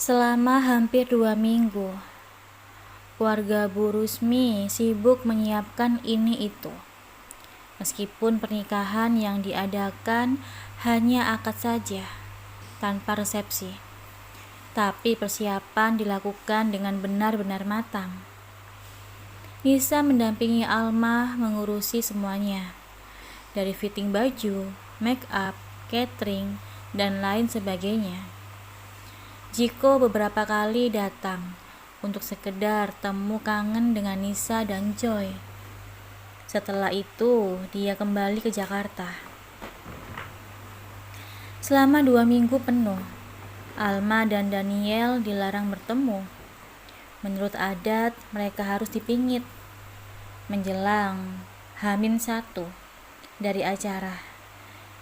Selama hampir 2 minggu, keluarga Bu Rusmi sibuk menyiapkan ini itu. Meskipun pernikahan yang diadakan hanya akad saja, tanpa resepsi. Tapi persiapan dilakukan dengan benar-benar matang. Nisa mendampingi Alma mengurusi semuanya. Dari fitting baju, make up, catering, dan lain sebagainya. Jiko beberapa kali datang untuk sekedar temu kangen dengan Nisa dan Joy. Setelah itu, dia kembali ke Jakarta. Selama 2 minggu penuh, Alma dan Daniel dilarang bertemu. Menurut adat, mereka harus dipingit. Menjelang H-1 dari acara,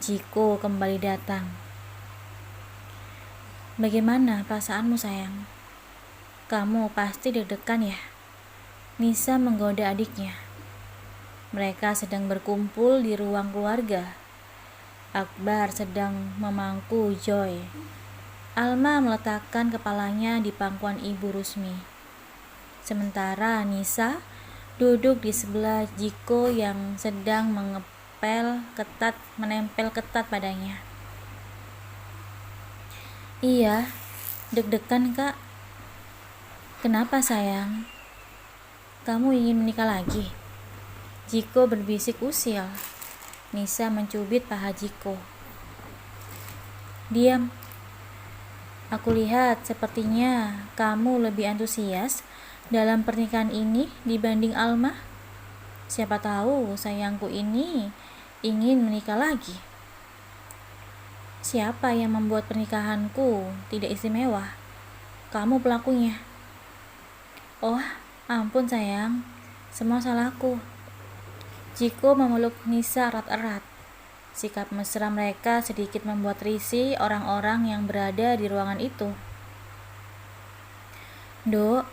Jiko kembali datang. Bagaimana perasaanmu, sayang? Kamu pasti deg-degan ya? Nisa menggoda adiknya. Mereka sedang berkumpul di ruang keluarga. Akbar sedang memangku Joy. Alma meletakkan kepalanya di pangkuan Ibu Rusmi. Sementara Nisa duduk di sebelah Jiko yang sedang menempel ketat padanya. Iya, deg-degan kak. Kenapa sayang? Kamu ingin menikah lagi? Jiko berbisik usil. Nisa mencubit paha Jiko. Diam. Aku lihat sepertinya kamu lebih antusias dalam pernikahan ini dibanding Alma. Siapa tahu sayangku ini ingin menikah lagi. Siapa yang membuat pernikahanku tidak istimewa? Kamu pelakunya. Oh, ampun sayang. Semua salahku. Jiko memeluk Nisa erat-erat. Sikap mesra mereka sedikit membuat risih orang-orang yang berada di ruangan itu. Dok,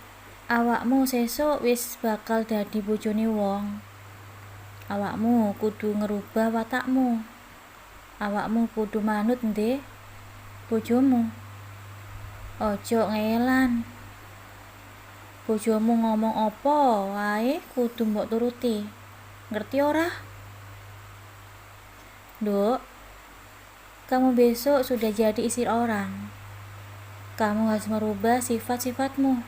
awakmu sesuk wis bakal dadi bojone wong. Awakmu kudu ngerubah watakmu. Awakmu kudu manut ndek bojomu. Ojo ngelan. Bojomu ngomong apa wae kudu mbok turuti. Ngerti ora? Dok, kamu besok sudah jadi istri orang. Kamu harus merubah sifat-sifatmu.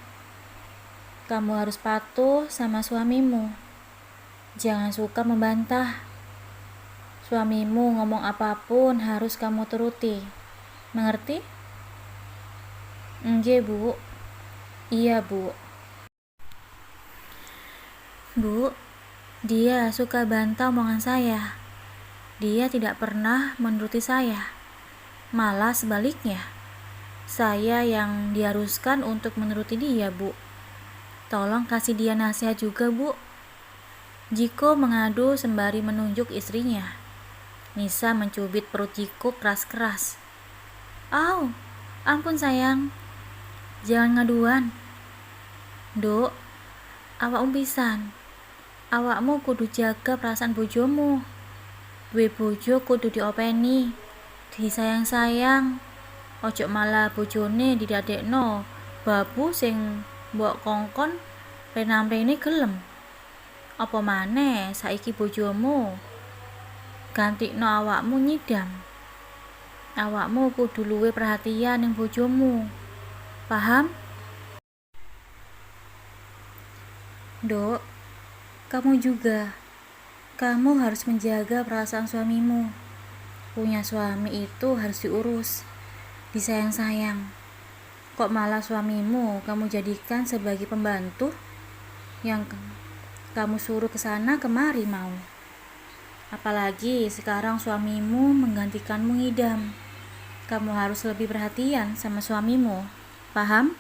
Kamu harus patuh sama suamimu. Jangan suka membantah. Suamimu ngomong apapun harus kamu turuti. Mengerti? Nggih, Bu. Iya, Bu. Bu, dia suka bantah omongan saya. Dia tidak pernah menuruti saya. Malah sebaliknya. Saya yang diharuskan untuk menuruti dia, Bu. Tolong kasih dia nasihat juga, Bu. Jiko mengadu sembari menunjuk istrinya. Nisa mencubit perut Jiko keras-keras. Au, ampun sayang. Jangan ngaduan. Dok, awakmu pisan. Awakmu kudu jaga perasaan bojomu. Duwe bojo kudu diopeni, disayang-sayang. Ojo malah bojone didadekno babu sing mbok kongkon renamrene gelem. Apa maneh saiki bojomu gantikno awakmu nyidam. Awakmu kudu luwih perhatian ning bojomu. Paham? Dok, kamu juga. Kamu harus menjaga perasaan suamimu. Punya suami itu harus diurus, disayang-sayang. Kok malah suamimu kamu jadikan sebagai pembantu yang kamu suruh kesana kemari mau. Apalagi sekarang suamimu menggantikanmu ngidam. Kamu harus lebih perhatian sama suamimu. Paham?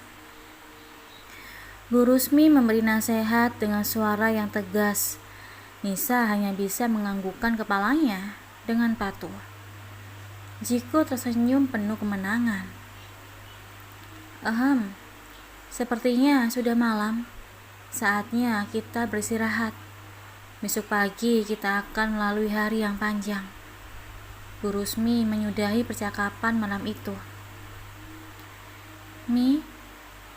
Bu Rusmi memberi nasihat dengan suara yang tegas. Nisa hanya bisa menganggukkan kepalanya dengan patuh. Jiko tersenyum penuh kemenangan. Sepertinya sudah malam. Saatnya kita beristirahat. Besok pagi kita akan melalui hari yang panjang. Bu Rusmi menyudahi percakapan malam itu. Mi,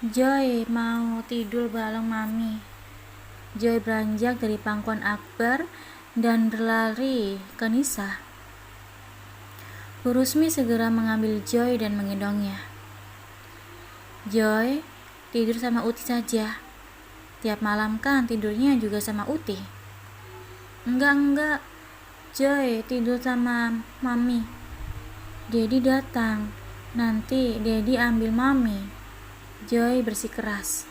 Joy mau tidur bareng Mami. Joy beranjak dari pangkuan Akbar dan berlari ke Nisa. Bu Rusmi segera mengambil Joy dan menggendongnya. Joy, tidur sama Uti saja. Tiap malam kan tidurnya juga sama Uti. Enggak. Joy tidur sama Mami. Dedi datang. Nanti Dedi ambil Mami. Joy bersikeras.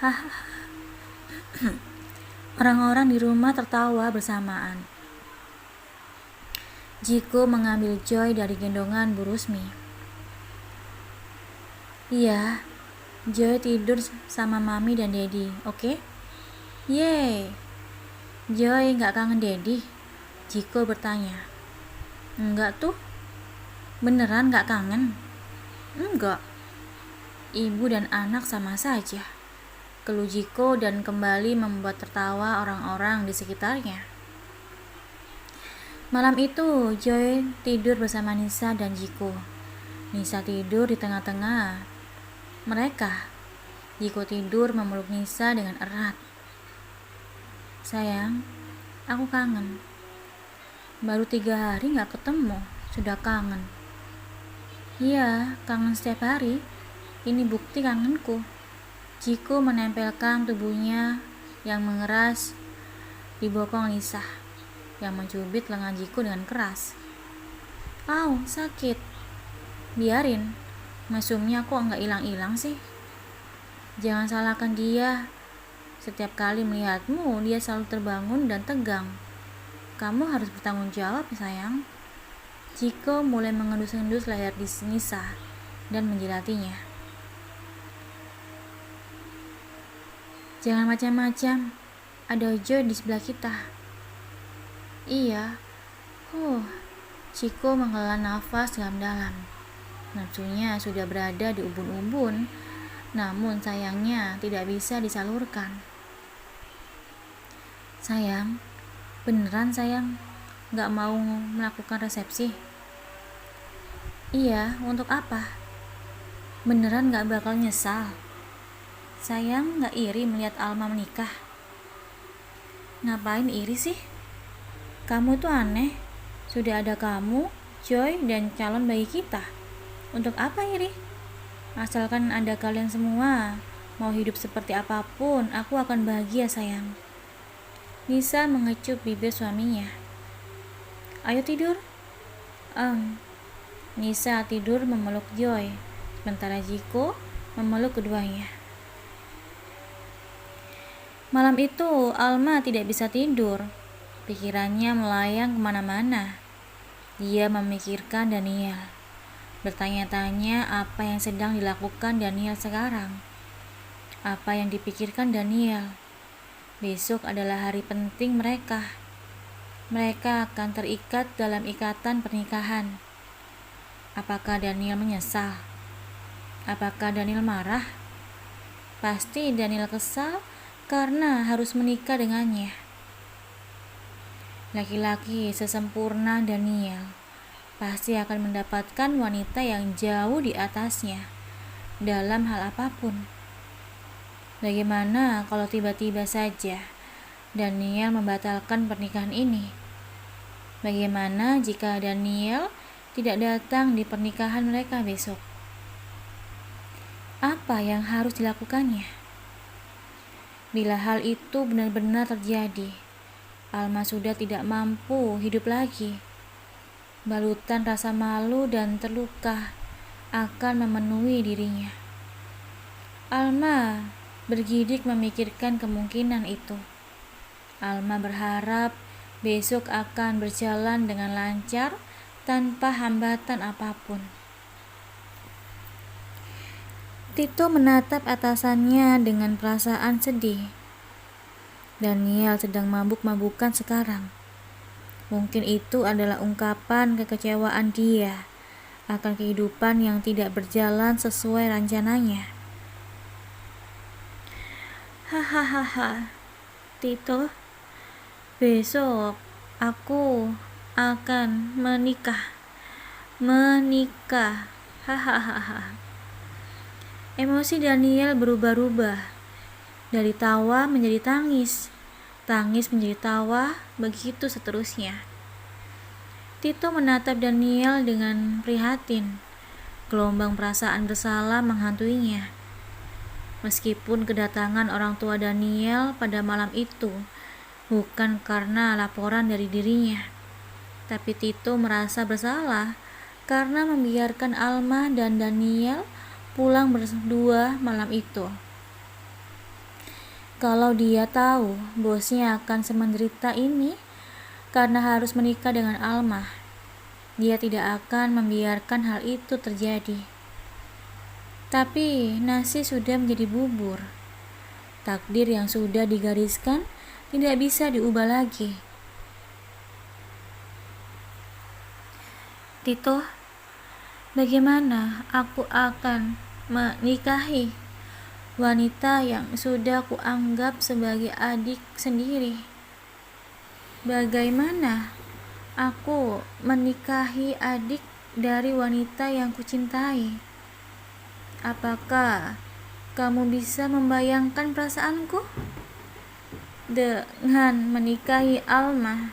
Hahaha. Orang-orang di rumah tertawa bersamaan. Jiko mengambil Joy dari gendongan Bu Rusmi. Iya, Joy tidur sama Mami dan Dedi, oke? Yeay. Joy gak kangen Dedi? Jiko bertanya. Enggak tuh. Beneran gak kangen? Enggak. Ibu dan anak sama saja. Keluh Jiko dan kembali membuat tertawa orang-orang di sekitarnya. Malam itu, Joy tidur bersama Nisa dan Jiko. Nisa tidur di tengah-tengah mereka. Jiko tidur memeluk Nisa dengan erat. Sayang, aku kangen. Baru 3 hari gak ketemu, sudah kangen. Iya, kangen setiap hari. Ini bukti kangenku. Jiko menempelkan tubuhnya yang mengeras di bokong Nisa, yang mencubit lengan Jiko dengan keras. Au, sakit. Biarin, mesumnya kok nggak hilang-hilang sih. Jangan salahkan dia. Setiap kali melihatmu, dia selalu terbangun dan tegang. Kamu harus bertanggung jawab, sayang. Jiko mulai mengendus-endus leher di Nisa dan menjilatinya. Jangan macam-macam. Ada Joy di sebelah kita. Iya. Jiko menghela nafas dalam-dalam. Nafsunya sudah berada di ubun-ubun, namun sayangnya tidak bisa disalurkan. Sayang, beneran sayang gak mau melakukan resepsi? Iya, untuk apa? Beneran gak bakal nyesal? Sayang gak iri melihat Alma menikah? Ngapain iri sih? Kamu tuh aneh. Sudah ada kamu, Joy, dan calon bayi kita. Untuk apa iri? Asalkan ada kalian semua, mau hidup seperti apapun, aku akan bahagia, sayang. Nisa mengecup bibir suaminya. Ayo tidur. Nisa tidur memeluk Joy, sementara Jiko memeluk keduanya. Malam itu, Alma tidak bisa tidur. Pikirannya melayang kemana-mana. Dia memikirkan Daniel. Bertanya-tanya apa yang sedang dilakukan Daniel sekarang. Apa yang dipikirkan Daniel. Besok adalah hari penting mereka. Mereka akan terikat dalam ikatan pernikahan. Apakah Daniel menyesal? Apakah Daniel marah? Pasti Daniel kesal karena harus menikah dengannya. Laki-laki sesempurna Daniel pasti akan mendapatkan wanita yang jauh di atasnya dalam hal apapun. Bagaimana kalau tiba-tiba saja Daniel membatalkan pernikahan ini? Bagaimana jika Daniel tidak datang di pernikahan mereka besok? Apa yang harus dilakukannya? Bila hal itu benar-benar terjadi, Alma sudah tidak mampu hidup lagi. Balutan rasa malu dan terluka akan memenuhi dirinya. Alma bergidik memikirkan kemungkinan itu. Alma berharap besok akan berjalan dengan lancar tanpa hambatan apapun. Tito menatap atasannya dengan perasaan sedih. Daniel sedang mabuk-mabukan sekarang. Mungkin itu adalah ungkapan kekecewaan dia akan kehidupan yang tidak berjalan sesuai rencananya. Hahaha, Tito, besok aku akan menikah. Hahaha. Emosi Daniel berubah-ubah, dari tawa menjadi tangis, tangis menjadi tawa, begitu seterusnya. Tito menatap Daniel dengan prihatin. Gelombang perasaan bersalah menghantuinya. Meskipun kedatangan orang tua Daniel pada malam itu bukan karena laporan dari dirinya, tapi Tito merasa bersalah karena membiarkan Alma dan Daniel pulang berdua malam itu. Kalau dia tahu bosnya akan semenderita ini karena harus menikah dengan Alma, dia tidak akan membiarkan hal itu terjadi. Tapi nasi sudah menjadi bubur. Takdir yang sudah digariskan tidak bisa diubah lagi. Tito, bagaimana aku akan menikahi wanita yang sudah kuanggap sebagai adik sendiri? Bagaimana aku menikahi adik dari wanita yang kucintai? Apakah kamu bisa membayangkan perasaanku? Dengan menikahi Alma,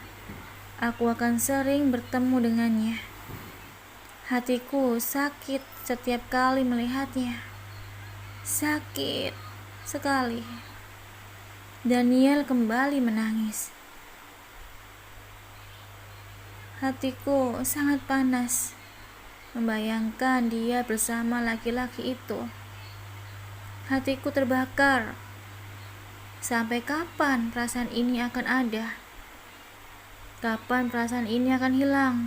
aku akan sering bertemu dengannya. Hatiku sakit setiap kali melihatnya. Sakit sekali. Daniel kembali menangis. Hatiku sangat panas membayangkan dia bersama laki-laki itu. Hatiku terbakar. Sampai kapan perasaan ini akan ada? Kapan perasaan ini akan hilang?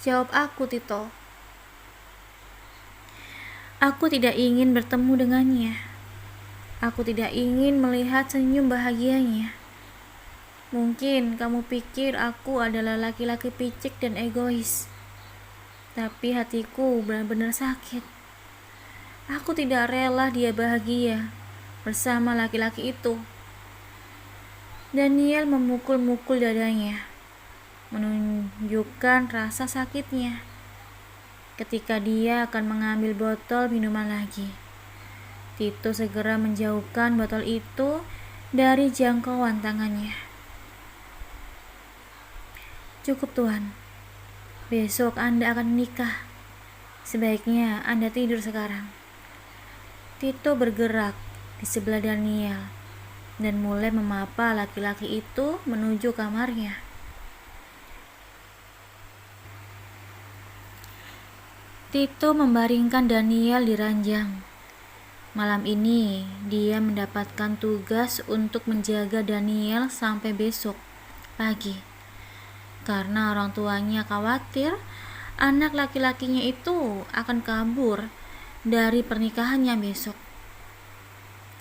Jawab aku, Tito. Aku tidak ingin bertemu dengannya. Aku tidak ingin melihat senyum bahagianya. Mungkin kamu pikir aku adalah laki-laki picik dan egois. Tapi hatiku benar-benar sakit. Aku tidak rela dia bahagia bersama laki-laki itu. Daniel memukul-mukul dadanya, menunjukkan rasa sakitnya. Ketika dia akan mengambil botol minuman lagi, Tito segera menjauhkan botol itu dari jangkauan tangannya. Cukup, Tuan. Besok Anda akan menikah. Sebaiknya Anda tidur sekarang. Tito bergerak di sebelah Daniel dan mulai memapa laki-laki itu menuju kamarnya. Tito membaringkan Daniel di ranjang. Malam ini dia mendapatkan tugas untuk menjaga Daniel sampai besok pagi. Karena orang tuanya khawatir anak laki-lakinya itu akan kabur dari pernikahannya besok.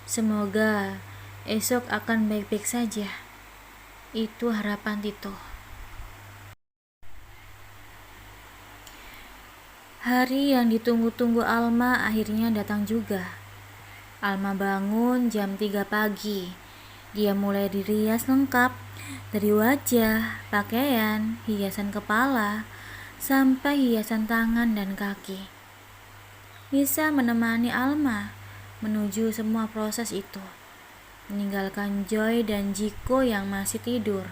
Semoga esok akan baik-baik saja. Itu harapan Tito. Hari yang ditunggu-tunggu Alma akhirnya datang juga. Alma bangun jam 3 pagi. Dia mulai dirias lengkap, dari wajah, pakaian, hiasan kepala, sampai hiasan tangan dan kaki. Nisa menemani Alma menuju semua proses itu, meninggalkan Joy dan Jiko yang masih tidur.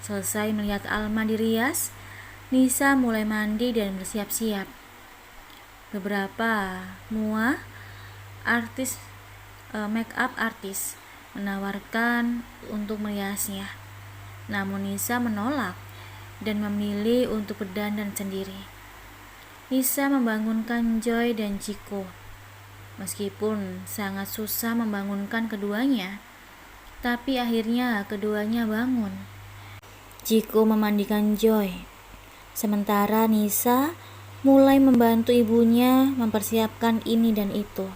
Selesai melihat Alma dirias, Nisa mulai mandi dan bersiap-siap. Beberapa make up artis menawarkan untuk meriasnya, namun Nisa menolak dan memilih untuk berdandan sendiri. Nisa membangunkan Joy dan Jiko. Meskipun sangat susah membangunkan keduanya, tapi akhirnya keduanya bangun. Jiko memandikan Joy, sementara Nisa mulai membantu ibunya mempersiapkan ini dan itu.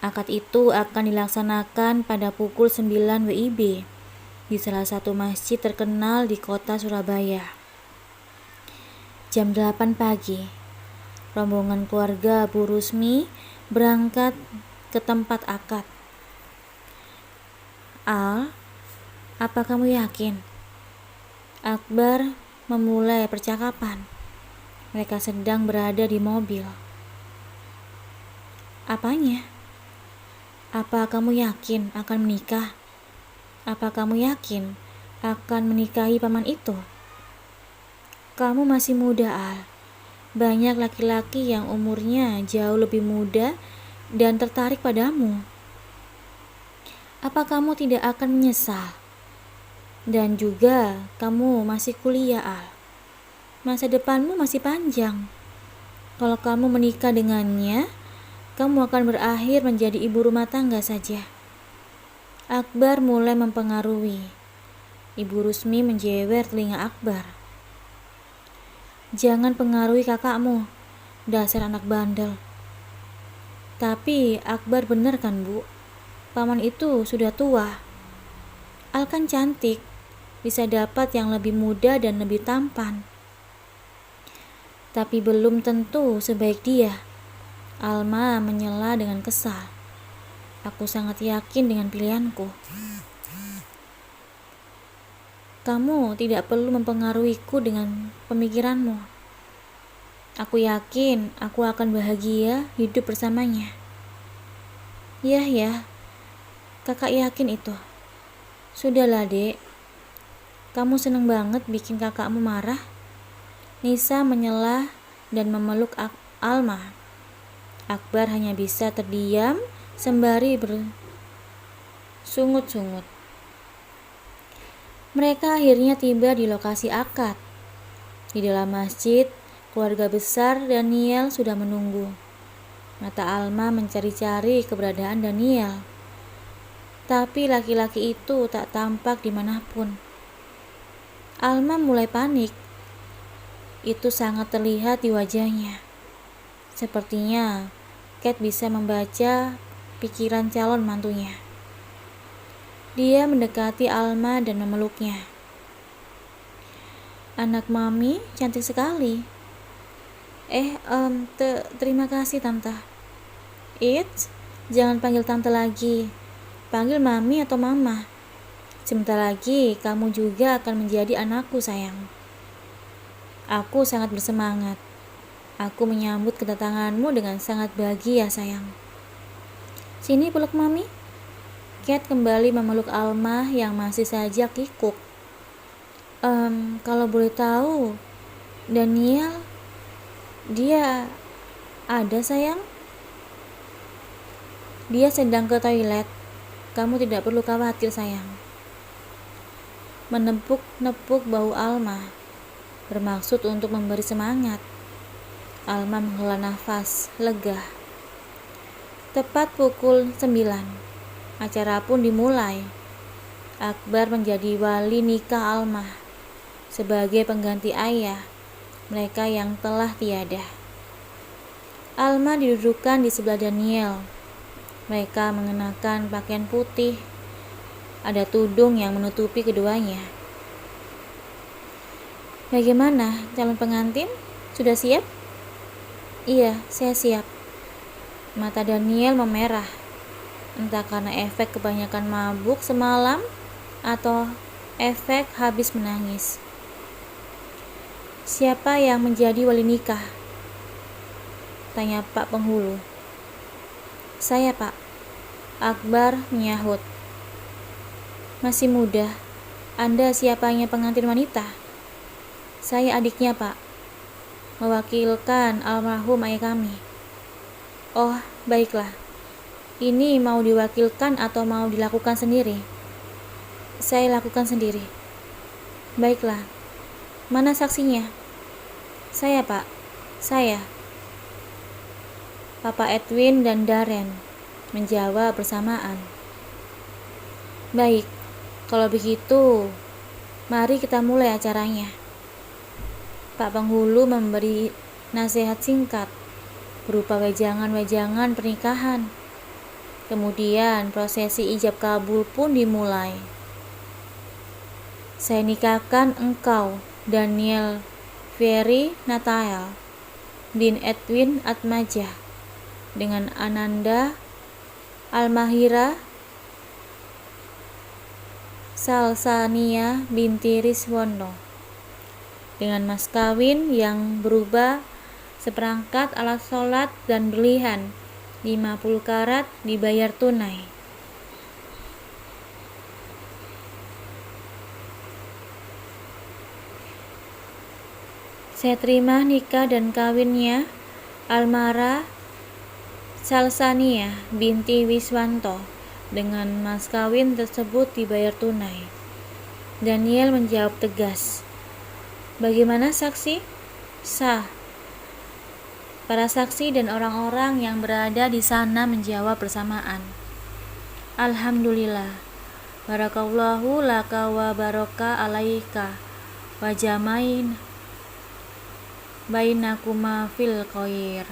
Akad itu akan dilaksanakan pada pukul 9 WIB di salah satu masjid terkenal di kota Surabaya. Jam 8 pagi, rombongan keluarga Bu Rusmi berangkat ke tempat akad. Al, apa kamu yakin? Akbar memulai percakapan. Mereka sedang berada di mobil. Apanya? Apa kamu yakin akan menikah? Apa kamu yakin akan menikahi paman itu? Kamu masih muda, Al. Banyak laki-laki yang umurnya jauh lebih muda dan tertarik padamu. Apa kamu tidak akan menyesal? Dan juga kamu masih kuliah, Al. Masa depanmu masih panjang. Kalau kamu menikah dengannya, kamu akan berakhir menjadi ibu rumah tangga saja. Akbar mulai mempengaruhi. Ibu Rusmi menjewer telinga Akbar. Jangan pengaruhi kakakmu, dasar anak bandel. Tapi Akbar benar kan, Bu? Paman itu sudah tua. Al kan cantik, bisa dapat yang lebih muda dan lebih tampan. Tapi belum tentu sebaik dia. Alma menyela dengan kesal. Aku sangat yakin dengan pilihanku. Kamu tidak perlu mempengaruhiku dengan pemikiranmu. Aku yakin aku akan bahagia hidup bersamanya. Ya, kakak yakin itu. Sudahlah, Dek. Kamu seneng banget bikin kakakmu marah. Nisa menyela dan memeluk Alma. Akbar hanya bisa terdiam sembari bersungut-sungut. Mereka akhirnya tiba di lokasi akad. Di dalam masjid, keluarga besar Daniel sudah menunggu. Mata Alma mencari-cari keberadaan Daniel. Tapi laki-laki itu tak tampak dimanapun. Alma mulai panik. Itu sangat terlihat di wajahnya. Sepertinya Kate bisa membaca pikiran calon mantunya. Dia mendekati Alma dan memeluknya. Anak mami cantik sekali. Terima kasih tante. Jangan panggil tante lagi. Panggil mami atau mama. Sebentar lagi kamu juga akan menjadi anakku, sayang. Aku sangat bersemangat. Aku menyambut kedatanganmu dengan sangat bahagia, sayang. Sini peluk mami. Kate kembali memeluk Alma yang masih saja kikuk. Kalau boleh tahu, Daniel, dia ada, sayang? Dia sedang ke toilet. Kamu tidak perlu khawatir, sayang. Menepuk-nepuk bahu Alma, bermaksud untuk memberi semangat. Alma menghela nafas lega. Tepat pukul 9, acara pun dimulai. Akbar menjadi wali nikah Alma sebagai pengganti ayah mereka yang telah tiada. Alma didudukkan di sebelah Daniel. Mereka mengenakan pakaian putih. Ada tudung yang menutupi keduanya. Bagaimana, calon pengantin? Sudah siap? Iya, saya siap. Mata Daniel memerah. Entah karena efek kebanyakan mabuk semalam atau efek habis menangis. Siapa yang menjadi wali nikah? Tanya Pak Penghulu. Saya, Pak. Akbar menyahut. Masih muda. Anda siapanya pengantin wanita? Saya adiknya, Pak. Mewakilkan almarhum ayah kami. Oh, baiklah. Ini mau diwakilkan atau mau dilakukan sendiri? Saya lakukan sendiri. Baiklah. Mana saksinya? Saya, Pak. Saya. Papa Edwin dan Darren menjawab bersamaan. Baik, kalau begitu, mari kita mulai acaranya. Pak Penghulu memberi nasihat singkat berupa wejangan-wejangan pernikahan. Kemudian prosesi ijab kabul pun dimulai. Saya nikahkan engkau, Daniel Ferry Natael, bin Edwin Atmajah, dengan Ananda Almahira Salsania binti Riswono, dengan mas kawin yang berubah seperangkat alat sholat dan berlian 50 karat dibayar tunai. Saya terima nikah dan kawinnya Almara Salsania binti Wiswanto. Dengan mas kawin tersebut dibayar tunai. Daniel menjawab tegas. Bagaimana saksi? Sah. Para saksi dan orang-orang yang berada di sana menjawab bersamaan. Alhamdulillah. Barakallahu laka wa baraka alaika wa jamain bainakuma fil khair.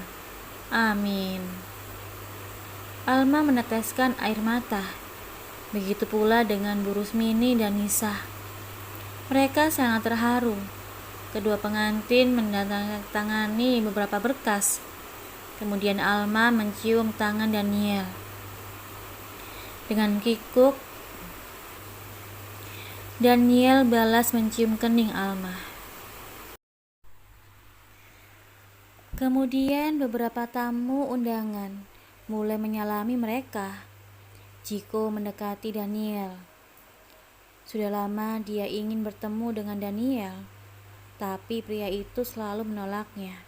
Amin. Alma meneteskan air mata. Begitu pula dengan Bu Rusmini dan Nisa. Mereka sangat terharu. Kedua pengantin menandatangani beberapa berkas. Kemudian Alma mencium tangan Daniel. Dengan kikuk, Daniel balas mencium kening Alma. Kemudian beberapa tamu undangan mulai menyalami mereka. Jiko mendekati Daniel. Sudah lama dia ingin bertemu dengan Daniel, tapi pria itu selalu menolaknya.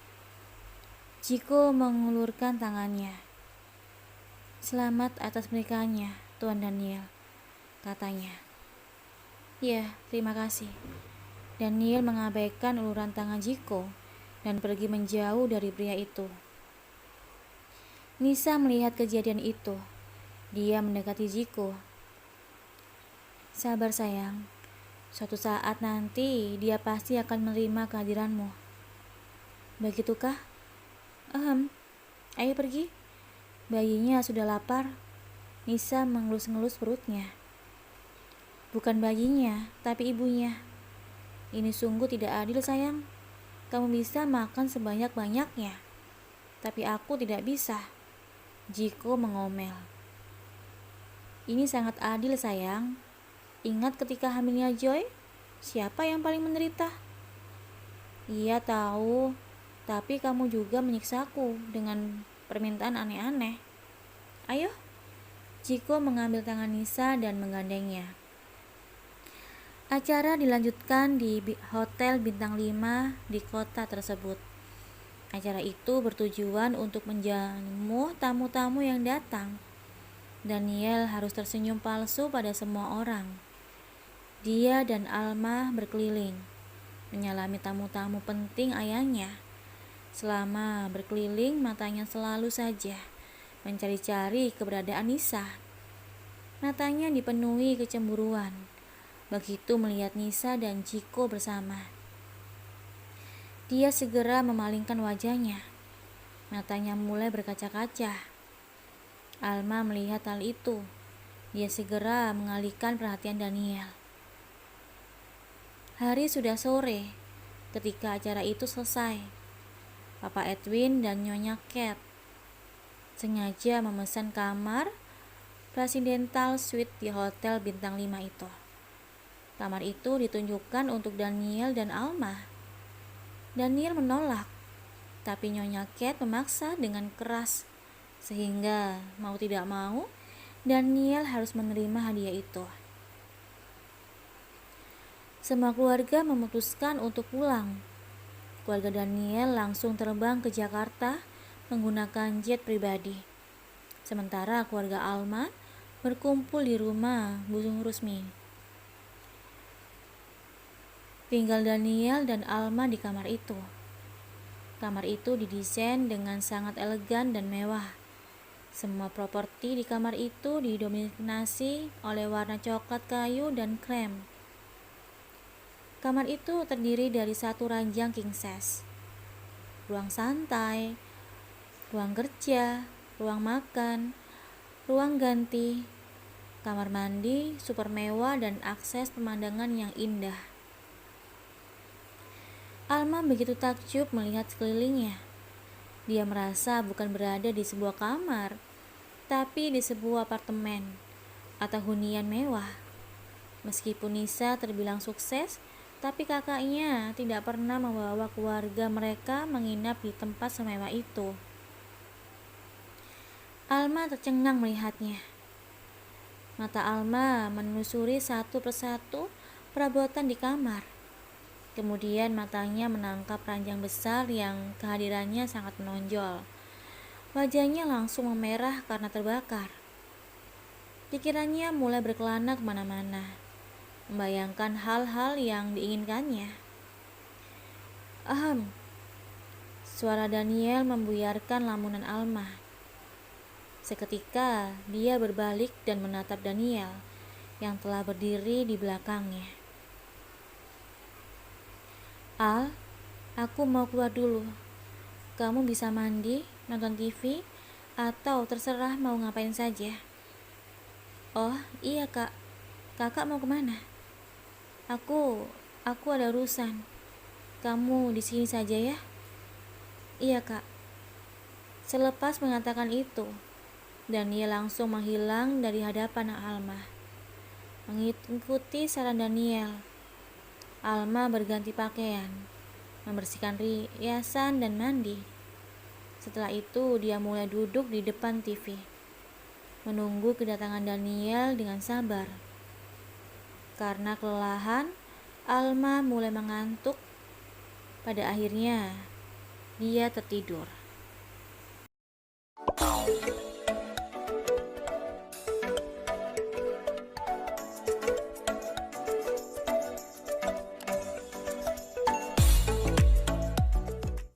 Jiko mengulurkan tangannya. Selamat atas pernikahannya, Tuan Daniel, katanya. Ya, terima kasih. Daniel mengabaikan uluran tangan Jiko dan pergi menjauh dari pria itu. Nisa melihat kejadian itu. Dia mendekati Jiko. Sabar sayang, suatu saat nanti dia pasti akan menerima kehadiranmu. Begitukah? Ayo pergi. Bayinya sudah lapar. Nisa mengelus-ngelus perutnya. Bukan bayinya, tapi ibunya. Ini sungguh tidak adil sayang. Kamu bisa makan sebanyak-banyaknya, tapi aku tidak bisa. Jiko mengomel. Ini sangat adil sayang. Ingat ketika hamilnya Joy, siapa yang paling menderita? Iya tahu, tapi kamu juga menyiksaku dengan permintaan aneh-aneh. Ayo. Jiko mengambil tangan Nisa dan menggandengnya. Acara dilanjutkan di Hotel Bintang 5 di kota tersebut. Acara itu bertujuan untuk menjamu tamu-tamu yang datang. Daniel harus tersenyum palsu pada semua orang. Dia dan Alma berkeliling, menyalami tamu-tamu penting ayahnya. Selama berkeliling, matanya selalu saja mencari-cari keberadaan Nisa. Matanya dipenuhi kecemburuan begitu melihat Nisa dan Jiko bersama. Dia segera memalingkan wajahnya. Matanya mulai berkaca-kaca. Alma melihat hal itu. Dia segera mengalihkan perhatian Daniel. Hari sudah sore ketika acara itu selesai. Papa Edwin dan Nyonya Kate sengaja memesan kamar Presidential Suite di Hotel Bintang 5 itu. Kamar itu ditunjukkan untuk Daniel dan Alma. Daniel menolak, tapi Nyonya Kate memaksa dengan keras, sehingga mau tidak mau, Daniel harus menerima hadiah itu. Semua keluarga memutuskan untuk pulang. Keluarga Daniel langsung terbang ke Jakarta menggunakan jet pribadi. Sementara keluarga Alma berkumpul di rumah Bu Rusmi. Tinggal Daniel dan Alma di kamar itu. Kamar itu didesain dengan sangat elegan dan mewah. Semua properti di kamar itu didominasi oleh warna coklat kayu dan krem. Kamar itu terdiri dari satu ranjang king size, ruang santai, ruang kerja, ruang makan, ruang ganti, kamar mandi super mewah dan akses pemandangan yang indah. Alma begitu takjub melihat sekelilingnya. Dia merasa bukan berada di sebuah kamar, tapi di sebuah apartemen atau hunian mewah. Meskipun Nisa terbilang sukses, tapi kakaknya tidak pernah membawa keluarga mereka menginap di tempat semewah itu. Alma tercengang melihatnya. Mata Alma menelusuri satu persatu perabotan di kamar. Kemudian matanya menangkap ranjang besar yang kehadirannya sangat menonjol. Wajahnya langsung memerah karena terbakar. Pikirannya mulai berkelana kemana-mana, membayangkan hal-hal yang diinginkannya. Ahem, suara Daniel membuyarkan lamunan Alma. Seketika dia berbalik dan menatap Daniel yang telah berdiri di belakangnya. Al, aku mau keluar dulu. Kamu bisa mandi, nonton TV, atau terserah mau ngapain saja. Oh iya kak, kakak mau kemana? Aku ada urusan. Kamu di sini saja ya? Iya kak. Selepas mengatakan itu, Daniel langsung menghilang dari hadapan Alma. Mengikuti saran Daniel, Alma berganti pakaian, membersihkan riasan dan mandi. Setelah itu dia mulai duduk di depan TV, menunggu kedatangan Daniel dengan sabar. Karena kelelahan, Alma mulai mengantuk. Pada akhirnya dia tertidur.